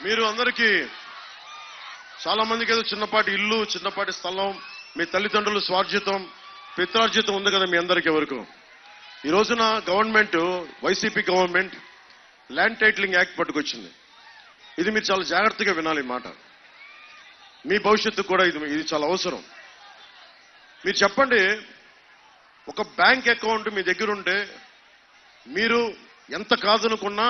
మీరు అందరికీ చాలా మందికి ఏదో చిన్నపాటి ఇల్లు, చిన్నపాటి స్థలం, మీ తల్లిదండ్రులు స్వార్జితం, పిత్రార్జితం ఉంది కదా మీ అందరికీ ఎవరికి. ఈ రోజున government, YCP government land titling act పట్టుకొచ్చింది. ఇది మీరు చాలా జాగ్రత్తగా వినాలి ఈ మాట. మీ భవిష్యత్తు కూడా ఇది చాలా అవసరం. మీరు చెప్పండి, ఒక బ్యాంక్ అకౌంట్ మీ దగ్గర ఉంటే మీరు ఎంత కాదనుకున్నా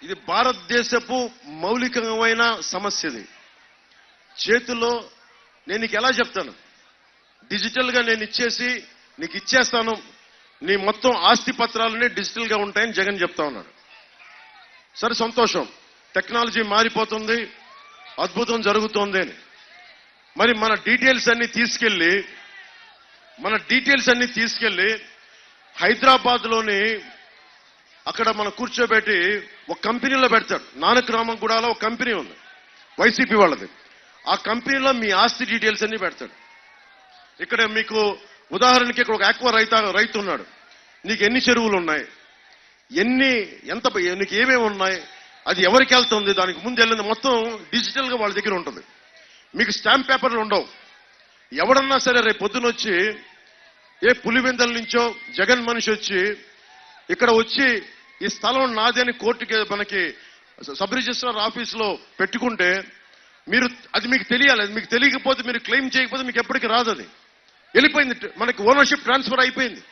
ఇది భారతదేశపు మౌలికమైన సమస్య. ఇది చేతుల్లో నేను నీకు ఎలా చెప్తాను, డిజిటల్గా నేను నీకు ఇచ్చేస్తాను, నీ మొత్తం ఆస్తి పత్రాలనే డిజిటల్గా ఉంటాయని జగన్ చెప్తా ఉన్నాడు. సరే, సంతోషం, టెక్నాలజీ మారిపోతుంది, అద్భుతం జరుగుతోంది అని. మరి మన డీటెయిల్స్ అన్ని తీసుకెళ్లి హైదరాబాద్లోని అక్కడ మనం కూర్చోబెట్టి ఒక కంపెనీలో పెడతాడు. నానక్రామంగూడలో ఒక కంపెనీ ఉంది, వైసీపీ వాళ్ళది. ఆ కంపెనీలో మీ ఆస్తి డీటెయిల్స్ అన్ని పెడతాడు. ఇక్కడ మీకు ఉదాహరణకి ఇక్కడ ఒక ఆక్వా రైతు ఉన్నాడు. నీకు ఎన్ని చెరువులు ఉన్నాయి, నీకు ఏమేమి ఉన్నాయి, అది ఎవరికి వెళ్తుంది, దానికి ముందు వెళ్ళింది మొత్తం డిజిటల్గా వాళ్ళ దగ్గర ఉంటుంది. మీకు స్టాంప్ పేపర్లు ఉండవు. ఎవడన్నా సరే రేపు పొద్దున వచ్చి ఏ పులివెందల నుంచో జగన్ మనిషి వచ్చి ఇక్కడ వచ్చి ఈ స్థలం నాది అని కోర్టుకి మనకి సబ్ రిజిస్ట్రార్ ఆఫీసులో పెట్టుకుంటే అది మీకు తెలియాలి. అది మీకు తెలియకపోతే, మీరు క్లెయిమ్ చేయకపోతే మీకు ఎప్పటికీ రాదు. అది వెళ్ళిపోయింది, మనకి ఓనర్షిప్ ట్రాన్స్ఫర్ అయిపోయింది.